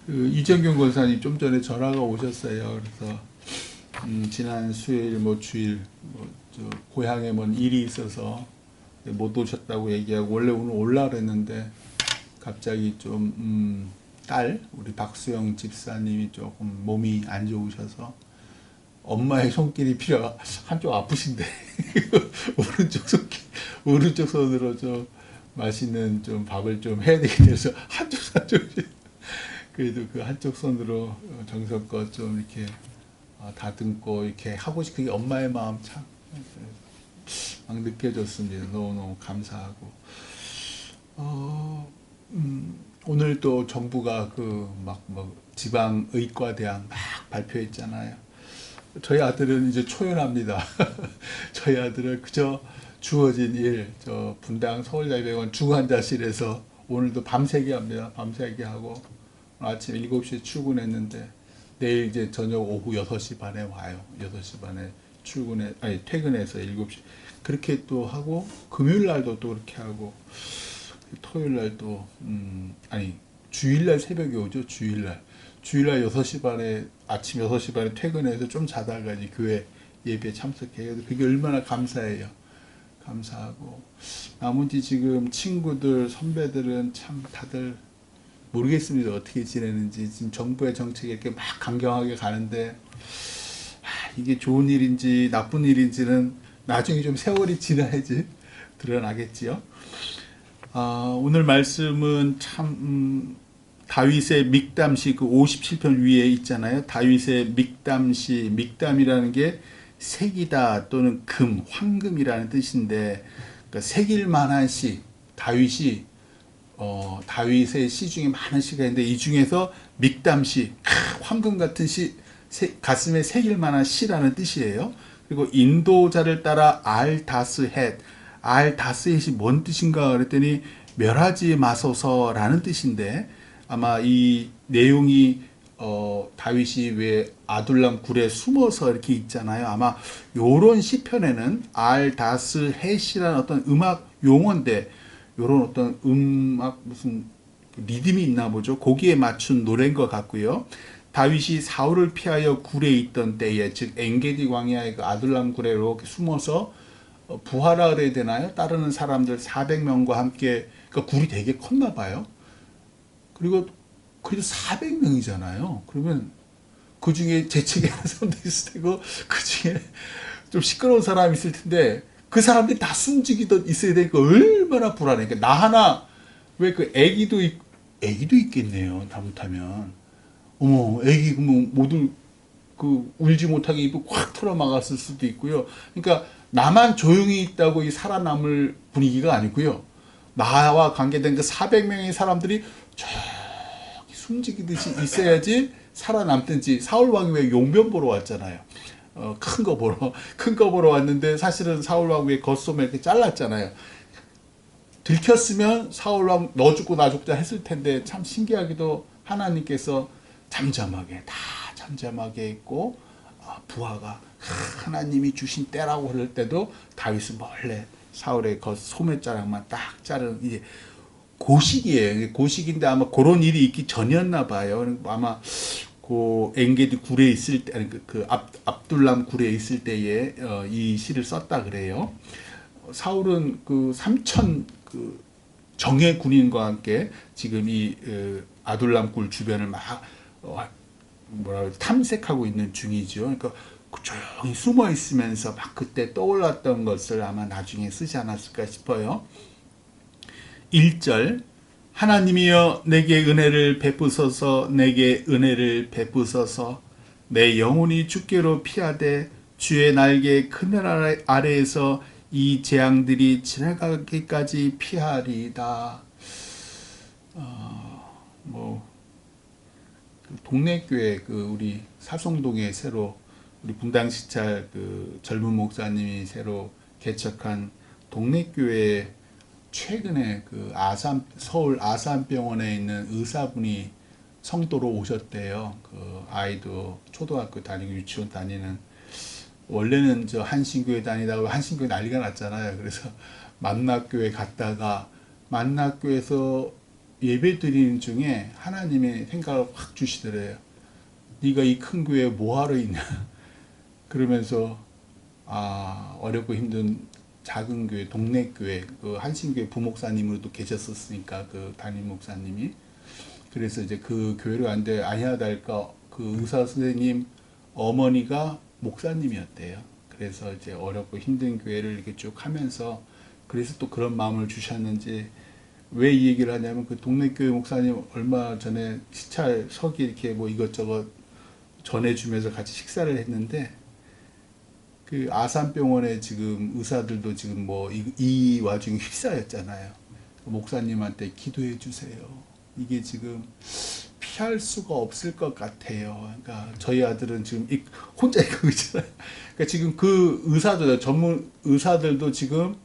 이정균 권사님 좀 전에 전화가 오셨어요. 그래서 지난 수요일 뭐 주일 고향에 뭔 일이 있어서 못 오셨다고 얘기하고 원래 오늘 올라 그랬는데 갑자기 좀 딸 우리 박수영 집사님이 조금 몸이 안 좋으셔서 엄마의 손길이 필요 한쪽 아프신데 오른쪽 손으로 좀 맛있는 좀 밥을 좀 해야 되겠어서 한쪽 그래도 그 한쪽 손으로 정성껏 좀 이렇게 다듬고 이렇게 하고 싶은 게 엄마의 마음 참 막 느껴졌습니다. 너무너무 감사하고 오늘 또 정부가 그 막 뭐 지방 의과대학 막 발표했잖아요. 저희 아들은 이제 초연합니다. 저희 아들은 그저 주어진 일, 저 분당 서울대병원 중환자실에서 오늘도 밤새기 합니다. 밤새기 하고 아침 7시에 출근했는데 내일 이제 저녁 오후 6시 반에 와요. 6시 반에 퇴근해서 7시 그렇게 또 하고 금요일 날도 또 그렇게 하고 토요일 날도 주일날 새벽에 오죠. 주일날 6시 반에 아침 6시 반에 퇴근해서 좀 자다가 이제 교회 예배에 참석해요. 그게 얼마나 감사해요. 감사하고 나머지 지금 친구들 선배들은 참 다들 모르겠습니다. 어떻게 지내는지. 지금 정부의 정책이 이렇게 막 강경하게 가는데 이게 좋은 일인지 나쁜 일인지는 나중에 좀 세월이 지나야지 드러나겠지요. 오늘 말씀은 참 다윗의 믹담시 그 57편 위에 있잖아요. 다윗의 믹담시, 믹담이라는 게 색이다 또는 금, 황금이라는 뜻인데 그러니까 새길 만한 시, 다윗이 다윗의 시 중에 많은 시가 있는데 이 중에서 믹담시, 황금 같은 시, 가슴에 새길 만한 시라는 뜻이에요. 그리고 인도자를 따라 알다스헷, 알다스헷이 뭔 뜻인가 그랬더니 멸하지 마소서라는 뜻인데 아마 이 내용이 다윗이 왜 아둘람 굴에 숨어서 이렇게 있잖아요. 아마 요런 시편에는 알다스헷이라는 어떤 음악 용어인데 요런 어떤 음악 무슨 리듬이 있나 보죠. 거기에 맞춘 노래인 것 같고요. 다윗이 사울을 피하여 굴에 있던 때에 즉 엔게디 광야의 그 아둘람 굴에 이렇게 숨어서 부하라 그래야 되나요? 따르는 사람들 400명과 함께 그러니까 굴이 되게 컸나 봐요. 그리고 그래도 400명이잖아요. 그러면 그 중에 재채기 하는 사람도 있을 테고 그 중에 좀 시끄러운 사람이 있을 텐데 그 사람들이 다 숨지기도 있어야 되니까 얼마나 불안해. 그러니까 나 하나 왜 그 애기도 있겠네요. 잘못하면 어머 애기 그러면 모두 그 울지 못하게 입을 확 털어막았을 수도 있고요. 그러니까 나만 조용히 있다고 이 살아남을 분위기가 아니고요. 나와 관계된 그 400명의 사람들이 저기 숨지기듯이 있어야지 살아남든지. 사울 왕이 왜 용변 보러 왔잖아요. 큰 거 보러 왔는데 사실은 사울 왕 왜 겉소매 이렇게 잘랐잖아요. 들켰으면 사울 왕 너 죽고 나 죽자 했을 텐데 참 신기하게도 하나님께서 잠잠하게 있고 부하가 하나님이 주신 때라고 그럴 때도 다윗은 몰래 사울의 그 소매자락만 딱 자른 이제 고식이에요. 고식인데 아마 그런 일이 있기 전이었나 봐요. 아마 그 엔게디 굴에 있을 때 아니 그 압둘람 굴에 있을 때에 이 시를 썼다 그래요. 사울은 그 3천 그 정예 군인과 함께 지금 이 아둘람 굴 주변을 막 탐색하고 있는 중이죠. 그러니까 조용히 숨어 있으면서 막 그때 떠올랐던 것을 아마 나중에 쓰지 않았을까 싶어요. 1절 하나님이여 내게 은혜를 베푸소서 내게 은혜를 베푸소서 내 영혼이 주께로 피하되 주의 날개 그늘 아래에서 이 재앙들이 지나가기까지 피하리이다. 동네 교회 그 우리 사송동에 새로 우리 분당시찰 그 젊은 목사님이 새로 개척한 동네 교회 최근에 그 서울 아산병원에 있는 의사분이 성도로 오셨대요. 그 아이도 초등학교 다니고 유치원 다니는 원래는 저 한신교회 다니다가 한신교회 난리가 났잖아요. 그래서 만락교회 갔다가 만락교회에서 예배 드리는 중에 하나님의 생각을 확 주시더래요. 네가 이 큰 교회에 뭐하러 있냐. 그러면서 어렵고 힘든 작은 교회, 동네 교회, 그 한신교회 부목사님으로도 계셨었으니까 그 담임 목사님이. 그래서 이제 그 교회로 갔는데 아니야 달까 그 의사 선생님 어머니가 목사님이었대요. 그래서 이제 어렵고 힘든 교회를 이렇게 쭉 하면서 그래서 또 그런 마음을 주셨는지 왜 이 얘기를 하냐면 그 동네 교회 목사님 얼마 전에 시찰 서기 이렇게 뭐 이것저것 전해주면서 같이 식사를 했는데 그 아산병원에 지금 의사들도 지금 뭐 이 와중에 휩싸였잖아요. 목사님한테 기도해 주세요. 이게 지금 피할 수가 없을 것 같아요. 그러니까 저희 아들은 지금 혼자 있고 있잖아요. 그러니까 지금 그 의사들, 전문 의사들도 지금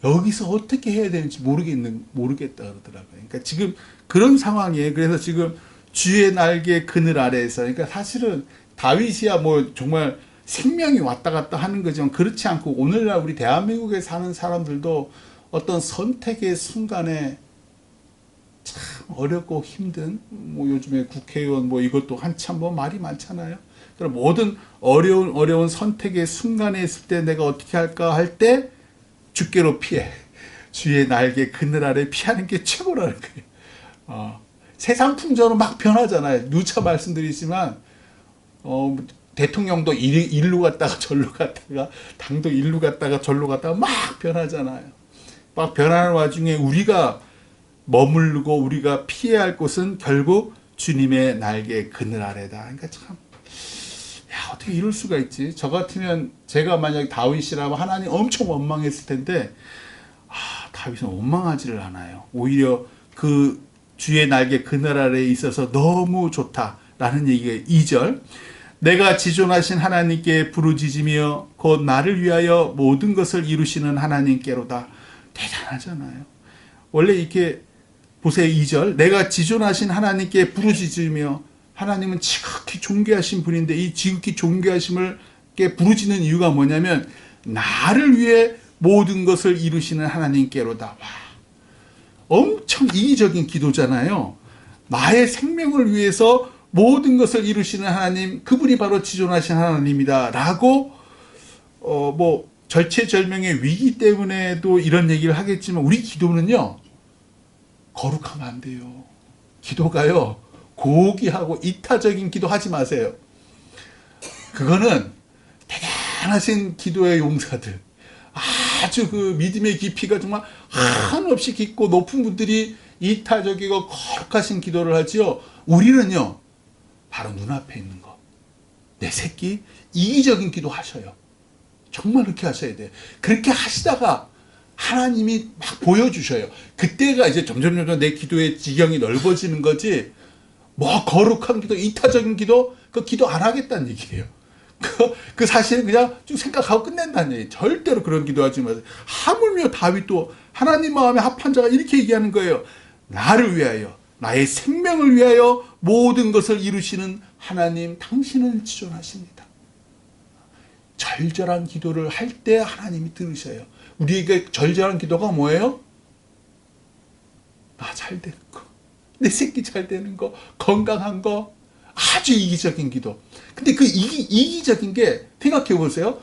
여기서 어떻게 해야 되는지 모르겠다 그러더라고요. 그러니까 지금 그런 상황이에요. 그래서 지금 주의 날개 그늘 아래에서, 그러니까 사실은 다윗이야 뭐 정말 생명이 왔다 갔다 하는 거지만 그렇지 않고 오늘날 우리 대한민국에 사는 사람들도 어떤 선택의 순간에 참 어렵고 힘든 뭐 요즘에 국회의원 뭐 이것도 한참 뭐 말이 많잖아요. 그럼 모든 어려운 선택의 순간에 있을 때 내가 어떻게 할까 할 때 주께로 피해. 주의 날개 그늘 아래 피하는 게 최고라는 거예요. 세상 풍조는 막 변하잖아요. 누차 말씀드리지만 대통령도 일로 갔다가 절로 갔다가 당도 일로 갔다가 절로 갔다가 막 변하잖아요. 막 변하는 와중에 우리가 머물고 우리가 피해야 할 곳은 결국 주님의 날개 그늘 아래다. 그러니까 참 어떻게 이럴 수가 있지? 저 같으면 제가 만약 다윗이라면 하나님 엄청 원망했을 텐데 다윗은 원망하지를 않아요. 오히려 그 주의 날개 그늘 아래에 있어서 너무 좋다라는 얘기가 2절. 내가 지존하신 하나님께 부르짖으며 곧 나를 위하여 모든 것을 이루시는 하나님께로다. 대단하잖아요. 원래 이렇게 보세요. 2절. 내가 지존하신 하나님께 부르짖으며, 하나님은 지극히 존귀하신 분인데 이 지극히 존귀하심을 부르짖는 이유가 뭐냐면 나를 위해 모든 것을 이루시는 하나님께로다. 와, 엄청 이기적인 기도잖아요. 나의 생명을 위해서 모든 것을 이루시는 하나님, 그분이 바로 지존하신 하나님이다 라고 뭐 절체절명의 위기 때문에도 이런 얘기를 하겠지만 우리 기도는요 거룩하면 안 돼요. 기도가요 고귀하고 이타적인 기도 하지 마세요. 그거는 대단하신 기도의 용사들, 아주 그 믿음의 깊이가 정말 한없이 깊고 높은 분들이 이타적이고 거룩하신 기도를 하지요. 우리는요 바로 눈앞에 있는 거, 내 새끼 이기적인 기도 하셔요. 정말 그렇게 하셔야 돼요. 그렇게 하시다가 하나님이 막 보여주셔요. 그때가 이제 점점 내 기도의 지경이 넓어지는 거지. 뭐 거룩한 기도, 이타적인 기도, 그 기도 안 하겠다는 얘기예요. 그 사실은 그냥 쭉 생각하고 끝낸다는 얘기예요. 절대로 그런 기도하지 마세요. 하물며 다윗도 하나님 마음에 합한 자가 이렇게 얘기하는 거예요. 나를 위하여, 나의 생명을 위하여 모든 것을 이루시는 하나님, 당신은 지존하십니다. 절절한 기도를 할 때 하나님이 들으셔요. 우리에게 절절한 기도가 뭐예요? 나 잘 되는 거, 내 새끼 잘 되는 거, 건강한 거, 아주 이기적인 기도. 근데 그 이기적인 게 생각해 보세요.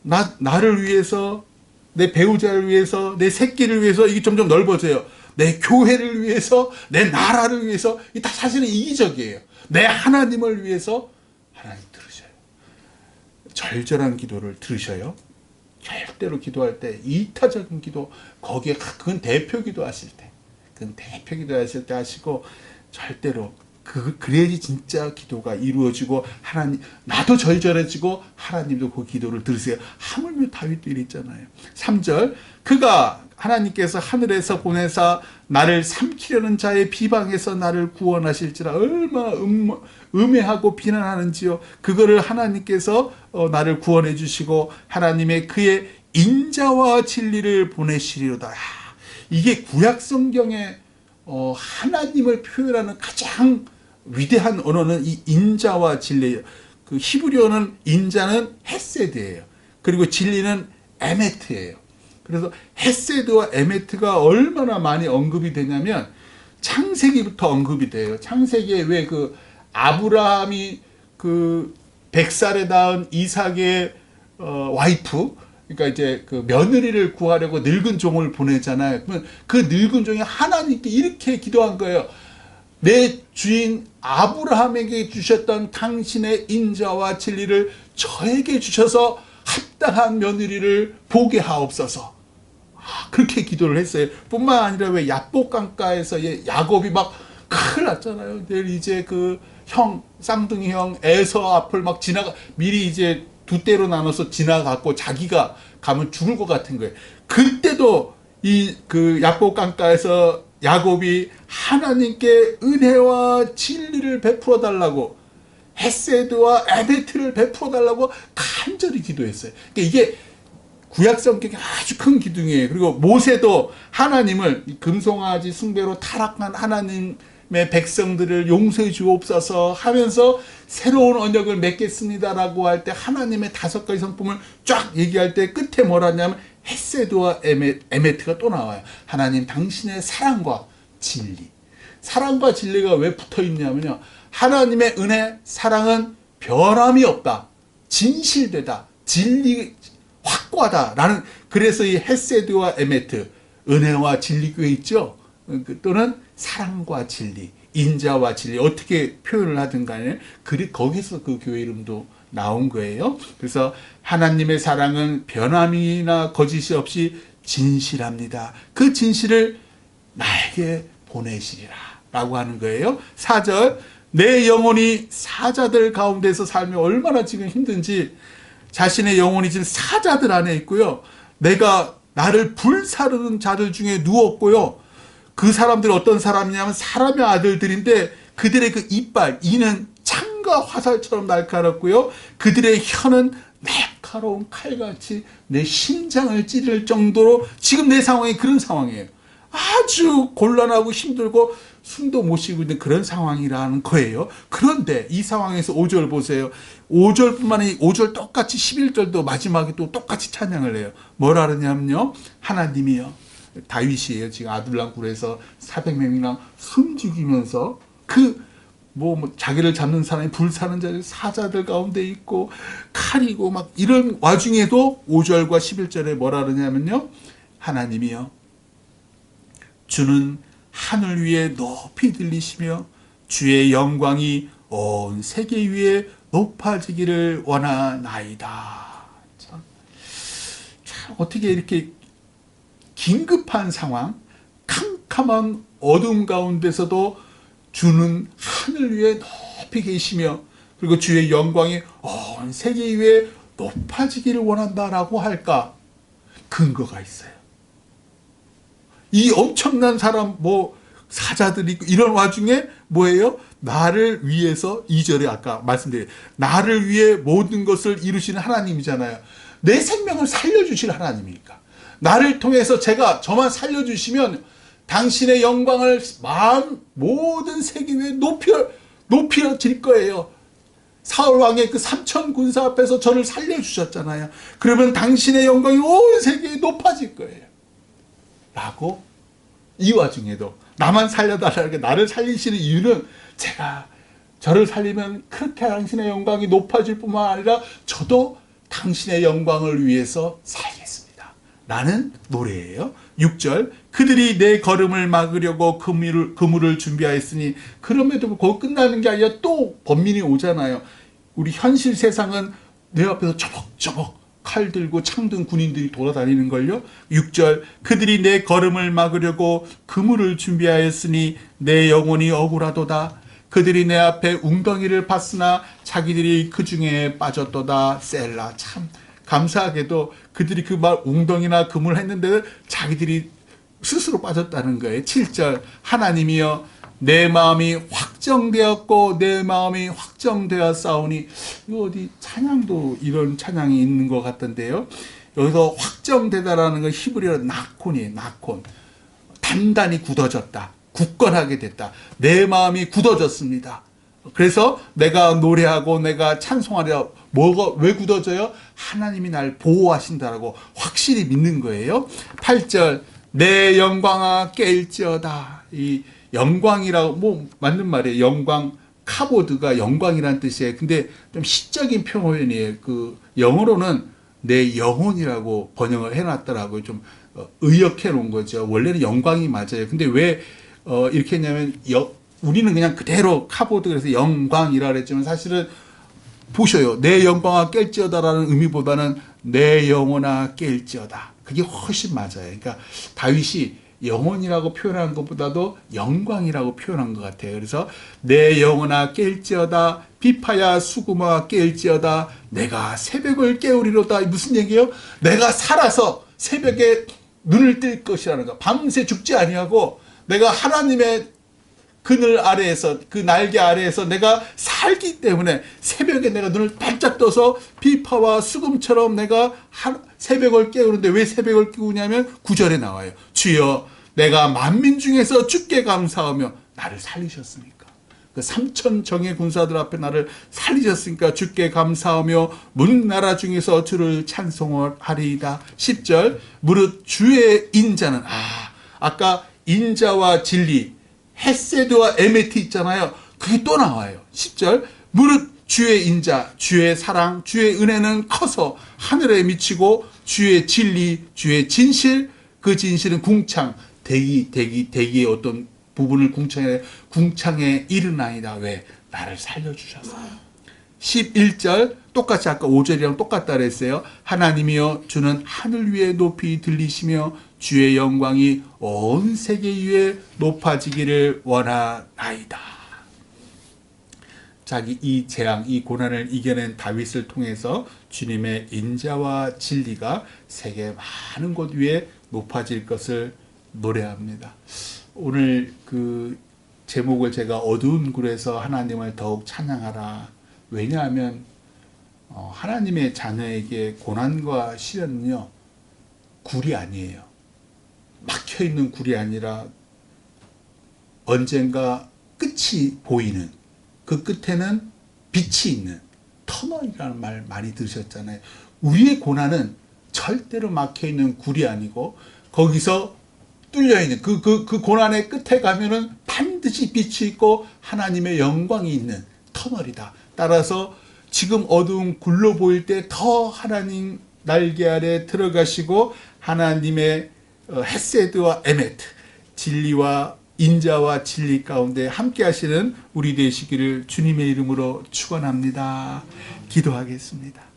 나를 위해서, 내 배우자를 위해서, 내 새끼를 위해서 이게 점점 넓어져요. 내 교회를 위해서, 내 나라를 위해서, 이 다 사실은 이기적이에요. 내 하나님을 위해서 하나님 들으셔요. 절절한 기도를 들으셔요. 절대로 기도할 때 이타적인 기도, 거기에 그건 대표 기도하실 때, 그건 대표 기도하실 때 하시고 절대로 그래야지 진짜 기도가 이루어지고 하나님, 나도 절절해지고 하나님도 그 기도를 들으세요. 하물며 다윗도 이랬잖아요. 3절. 그가 하나님께서 하늘에서 보내사 나를 삼키려는 자의 비방에서 나를 구원하실지라. 얼마나 음해하고 비난하는지요. 그거를 하나님께서 나를 구원해 주시고 하나님의 그의 인자와 진리를 보내시리로다. 이게 구약 성경에 하나님을 표현하는 가장 위대한 언어는 이 인자와 진리예요. 그 히브리어는 인자는 헤세드예요. 그리고 진리는 에메트예요. 그래서 헤세드와 에메트가 얼마나 많이 언급이 되냐면 창세기부터 언급이 돼요. 창세기에 왜 그 아브라함이 그 100살에 낳은 이삭의 와이프, 그러니까 이제 그 며느리를 구하려고 늙은 종을 보내잖아요. 그러면 그 늙은 종이 하나님께 이렇게 기도한 거예요. 내 주인 아브라함에게 주셨던 당신의 인자와 진리를 저에게 주셔서 합당한 며느리를 보게 하옵소서. 그렇게 기도를 했어요. 뿐만 아니라 왜 야복강가에서 야곱이 막 큰일 났잖아요. 내일 이제 그 형, 쌍둥이 형 에서 앞을 막 미리 이제 두 대로 나눠서 지나갔고 자기가 가면 죽을 것 같은 거예요. 그때도 이 그 야복강가에서 야곱이 하나님께 은혜와 진리를 베풀어 달라고, 헤세드와 에베트를 베풀어 달라고 간절히 기도했어요. 그러니까 이게 구약 성경의 아주 큰 기둥이에요. 그리고 모세도 하나님을 금송아지 숭배로 타락한 하나님의 백성들을 용서해 주옵소서 하면서 새로운 언약을 맺겠습니다라고 할 때 하나님의 5가지 성품을 쫙 얘기할 때 끝에 뭐라 하냐면 헤세드와 에메트가 또 나와요. 하나님 당신의 사랑과 진리. 사랑과 진리가 왜 붙어 있냐면요. 하나님의 은혜, 사랑은 변함이 없다. 진실되다. 진리 확고하다라는, 그래서 이 헤세드와 에메트, 은혜와 진리 교회 있죠. 또는 사랑과 진리, 인자와 진리, 어떻게 표현을 하든 간에 거기서 그 교회 이름도 나온 거예요. 그래서 하나님의 사랑은 변함이나 거짓이 없이 진실합니다. 그 진실을 나에게 보내시리라 라고 하는 거예요. 4절, 내 영혼이 사자들 가운데서 살며 얼마나 지금 힘든지, 자신의 영혼이 지금 사자들 안에 있고요. 내가 나를 불사르는 자들 중에 누웠고요. 그 사람들이 어떤 사람이냐면 사람의 아들들인데 그들의 그 이빨, 이는 창과 화살처럼 날카롭고요. 그들의 혀는 날카로운 칼같이 내 심장을 찌를 정도로 지금 내 상황이 그런 상황이에요. 아주 곤란하고 힘들고 숨도 못 쉬고 있는 그런 상황이라는 거예요. 그런데 이 상황에서 5절 보세요. 5절뿐만 아니라 5절 똑같이 11절도 마지막에 또 똑같이 찬양을 해요. 뭐라 그러냐면요. 하나님이요. 다윗이에요. 지금 아둘람 굴에서 400명이랑 숨죽이면서 자기를 잡는 사람이 불사는 자들, 사자들 가운데 있고 칼이고 막 이런 와중에도 5절과 11절에 뭐라 그러냐면요. 하나님이요. 주는 하늘 위에 높이 들리시며 주의 영광이 온 세계 위에 높아지기를 원하나이다. 참, 어떻게 이렇게 긴급한 상황, 캄캄한 어둠 가운데서도 주는 하늘 위에 높이 계시며 그리고 주의 영광이 온 세계 위에 높아지기를 원한다라고 할까? 근거가 있어요. 이 엄청난 사람, 사자들이 있고, 이런 와중에 뭐예요? 나를 위해서, 2절에 아까 말씀드린, 나를 위해 모든 것을 이루시는 하나님이잖아요. 내 생명을 살려주실 하나님이니까. 나를 통해서 저만 살려주시면 당신의 영광을 모든 세계 위에 높여질 거예요. 사울 왕의 그 3천 군사 앞에서 저를 살려주셨잖아요. 그러면 당신의 영광이 온 세계에 높아질 거예요. 라고, 이 와중에도 나만 살려달라고 나를 살리시는 이유는 제가 저를 살리면 그렇게 당신의 영광이 높아질 뿐만 아니라 저도 당신의 영광을 위해서 살겠습니다. 라는 노래예요. 6절, 그들이 내 걸음을 막으려고 그물을 준비하였으니, 그럼에도 불구하고 끝나는 게 아니라 또 번민이 오잖아요. 우리 현실 세상은 내 앞에서 저벅저벅 칼 들고 창 든 군인들이 돌아다니는 걸요. 6절, 그들이 내 걸음을 막으려고 그물을 준비하였으니 내 영혼이 억울하도다. 그들이 내 앞에 웅덩이를 팠으나 자기들이 그 중에 빠졌도다. 셀라. 참 감사하게도 그들이 그 말 웅덩이나 그물 했는데 자기들이 스스로 빠졌다는 거예요. 7절, 하나님이여 내 마음이 확정되었고 내 마음이 확정되었사오니, 이거 어디 찬양도 이런 찬양이 있는 것 같던데요. 여기서 확정되다라는 건 히브리어로 나콘이에요. 나콘. 단단히 굳어졌다. 굳건하게 됐다. 내 마음이 굳어졌습니다. 그래서 내가 노래하고 내가 찬송하려, 왜 굳어져요? 하나님이 날 보호하신다라고 확실히 믿는 거예요. 8절, 내 영광아 깰지어다. 이 영광이라고 뭐 맞는 말이에요. 영광 카보드가 영광이라는 뜻이에요. 근데 좀 시적인 표현이에요. 그 영어로는 내 영혼이라고 번역을 해놨더라고요. 좀 의역해 놓은 거죠. 원래는 영광이 맞아요. 근데 왜 이렇게 했냐면 우리는 그냥 그대로 카보드 그래서 영광이라 그랬지만 사실은 보셔요. 내 영광아 깰지어다라는 의미보다는 내 영혼아 깰지어다. 그게 훨씬 맞아요. 그러니까 다윗이 영혼이라고 표현한 것보다도 영광이라고 표현한 것 같아요. 그래서 내 영혼아 깰지어다, 비파야 수구마 깰지어다, 내가 새벽을 깨우리로다. 무슨 얘기예요? 내가 살아서 새벽에 눈을 뜰 것이라는 거. 밤새 죽지 아니하고 내가 하나님의 그늘 아래에서, 그 날개 아래에서 내가 살기 때문에 새벽에 내가 눈을 반짝 떠서 비파와 수금처럼 내가 새벽을 깨우는데 왜 새벽을 깨우냐면 9절에 나와요. 주여 내가 만민 중에서 주께 감사하며 나를 살리셨으니까. 그 3천 정예 군사들 앞에 나를 살리셨으니까 주께 감사하며 문나라 중에서 주를 찬송하리이다. 10절 무릇 주의 인자는 아까 인자와 진리 헤세드와 에메트 있잖아요. 그게 또 나와요. 10절 무릇 주의 인자, 주의 사랑, 주의 은혜는 커서 하늘에 미치고 주의 진리, 주의 진실, 그 진실은 궁창, 대기의 어떤 부분을 궁창에 이르나이다. 왜? 나를 살려주셔서요. 11절 똑같이 아까 5절이랑 똑같다 그랬어요. 하나님이여 주는 하늘 위에 높이 들리시며 주의 영광이 온 세계 위에 높아지기를 원하나이다. 자기 이 재앙, 이 고난을 이겨낸 다윗을 통해서 주님의 인자와 진리가 세계 많은 곳 위에 높아질 것을 노래합니다. 오늘 그 제목을 제가 어두운 굴에서 하나님을 더욱 찬양하라. 왜냐하면 하나님의 자녀에게 고난과 시련은요 굴이 아니에요. 막혀있는 굴이 아니라 언젠가 끝이 보이는, 그 끝에는 빛이 있는 터널이라는 말 많이 들으셨잖아요. 우리의 고난은 절대로 막혀있는 굴이 아니고 거기서 뚫려있는 그 고난의 끝에 가면은 반드시 빛이 있고 하나님의 영광이 있는 터널이다. 따라서 지금 어두운 굴로 보일 때 더 하나님 날개 아래 들어가시고 하나님의 헤세드와 에메트, 진리와 인자와 진리 가운데 함께 하시는 우리 되시기를 주님의 이름으로 축원합니다. 기도하겠습니다.